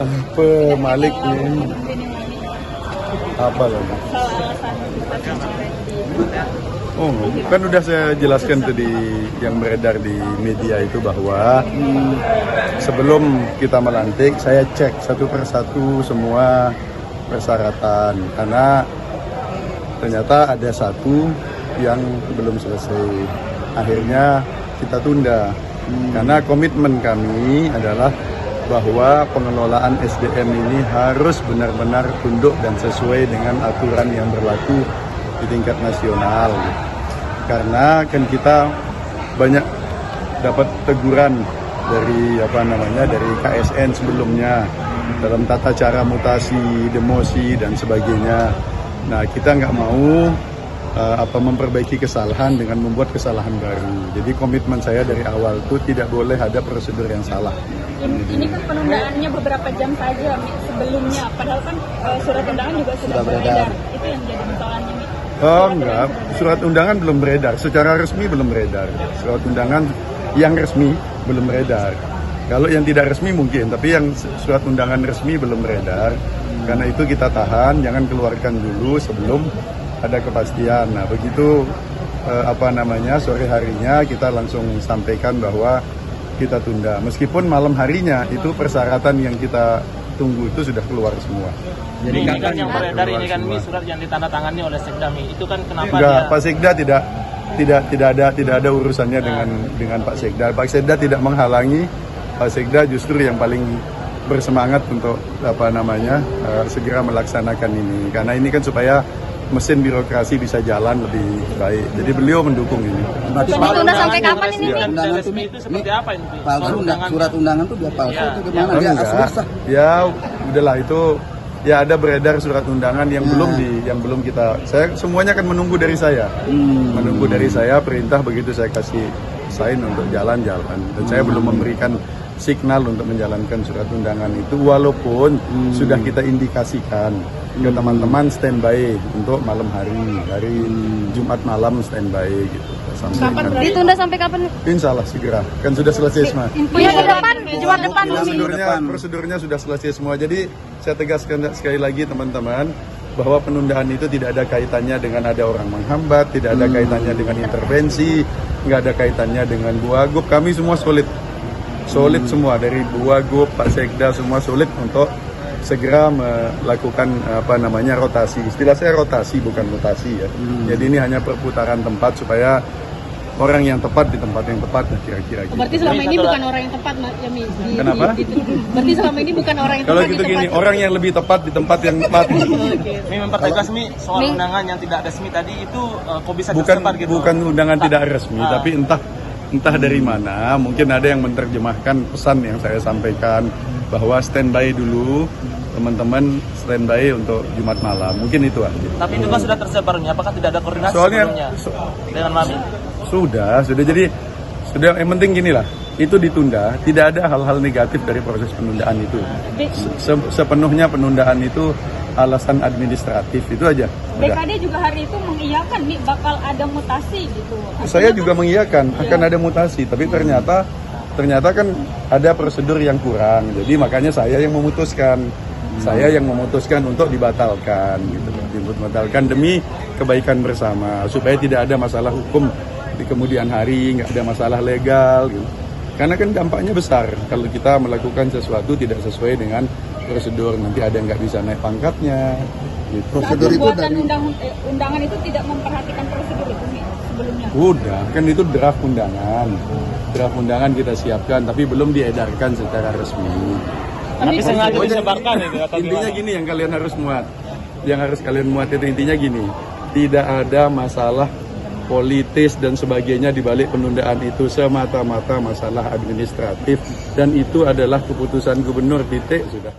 Apa Malik nih? Apa lagi? Oh, kan udah saya jelaskan tadi yang beredar di media itu bahwa sebelum kita melantik saya cek satu persatu semua persyaratan karena ternyata ada satu yang belum selesai. Akhirnya kita tunda karena komitmen kami adalah bahwa pengelolaan SDM ini harus benar-benar tunduk dan sesuai dengan aturan yang berlaku di tingkat nasional. Karena kan kita banyak dapat teguran dari dari KSN sebelumnya dalam tata cara mutasi, demosi dan sebagainya. Nah, kita nggak mau memperbaiki kesalahan dengan membuat kesalahan baru. Jadi komitmen saya dari awal itu tidak boleh ada prosedur yang salah. Ini kan penundaannya beberapa jam saja sebelumnya, padahal kan surat undangan juga sudah beredar. Itu yang jadi persoalannya. Oh enggak, surat undangan belum beredar, secara resmi belum beredar. Surat undangan yang resmi belum beredar. Kalau yang tidak resmi mungkin, tapi yang surat undangan resmi belum beredar. Karena itu kita tahan, jangan keluarkan dulu sebelum ada kepastian. Nah begitu sore harinya kita langsung sampaikan bahwa kita tunda. Meskipun malam harinya itu persyaratan yang kita tunggu itu sudah keluar semua. Jadi kan yang beredar ini kan surat yang ditandatangani oleh Sekda itu kan kenapa enggak, Pak Sekda tidak ada urusannya dengan Pak Sekda. Pak Sekda tidak menghalangi. Pak Sekda justru yang paling bersemangat untuk segera melaksanakan ini. Karena ini kan supaya mesin birokrasi bisa jalan lebih baik. Jadi beliau mendukung ini. Ditunda sampai kapan ini? Undangan itu seperti apa ini? Palsu, surat undangan itu dia palsu itu gimana? Dia asli. Ya udahlah itu ya ada beredar surat undangan yang belum kita. Saya semuanya akan menunggu dari saya. Menunggu dari saya perintah begitu saya kasih sign untuk jalan-jalan. Dan saya belum memberikan signal untuk menjalankan surat undangan itu walaupun sudah kita indikasikan ke teman-teman standby untuk malam hari Jumat malam standby gitu. Ditunda sampai kapan? Insya Allah segera, kan sudah selesai semua. Jumat depan. Prosedurnya sudah selesai semua. Jadi saya tegaskan sekali lagi teman-teman bahwa penundaan itu tidak ada kaitannya dengan ada orang menghambat, tidak ada kaitannya dengan intervensi, nggak ada kaitannya dengan Buagub. Kami semua solid semua dari Buagub, Pak Sekda semua solid untuk segera melakukan rotasi. Istilah saya rotasi bukan mutasi ya. Jadi ini hanya perputaran tempat supaya orang yang tepat di tempat yang tepat kira-kira gitu. Berarti selama ini bukan orang yang tepat, ya Mi? Kenapa? Berarti selama ini bukan orang yang tepat. Kalau gitu gini, orang yang lebih tepat di tempat yang tepat. Mi mempertegas Mi soal undangan yang tidak resmi tadi itu kok bisa tepat gitu? Bukan undangan tidak resmi, tapi entah dari mana, mungkin ada yang menerjemahkan pesan yang saya sampaikan bahwa standby dulu, teman-teman standby untuk Jumat malam, mungkin itu aja. Tapi itu kan sudah tersebarnya, apakah tidak ada koordinasi dengan Mami? Sudah, jadi yang penting gini lah, itu ditunda, tidak ada hal-hal negatif dari proses penundaan itu. Sepenuhnya penundaan itu alasan administratif, itu aja. BKD juga hari itu mengiyakan nih bakal ada mutasi gitu. Saya juga mengiyakan akan ada mutasi, tapi ternyata kan ada prosedur yang kurang. Jadi makanya saya yang memutuskan. Saya yang memutuskan untuk dibatalkan gitu. Dibatalkan demi kebaikan bersama supaya tidak ada masalah hukum di kemudian hari, nggak ada masalah legal gitu. Karena kan dampaknya besar kalau kita melakukan sesuatu tidak sesuai dengan prosedur, nanti ada yang nggak bisa naik pangkatnya. Gitu. Prosedur itu dan undangan itu tidak memperhatikan prosedur itu sebelumnya. Udah, kan itu draft undangan. Draft undangan kita siapkan, tapi belum diedarkan secara resmi. Tapi sengaja disebarkan itu. Intinya gini yang kalian harus muat. Yang harus kalian muat itu intinya gini. Tidak ada masalah politis dan sebagainya di balik penundaan itu, semata-mata masalah administratif dan itu adalah keputusan gubernur, titik, sudah.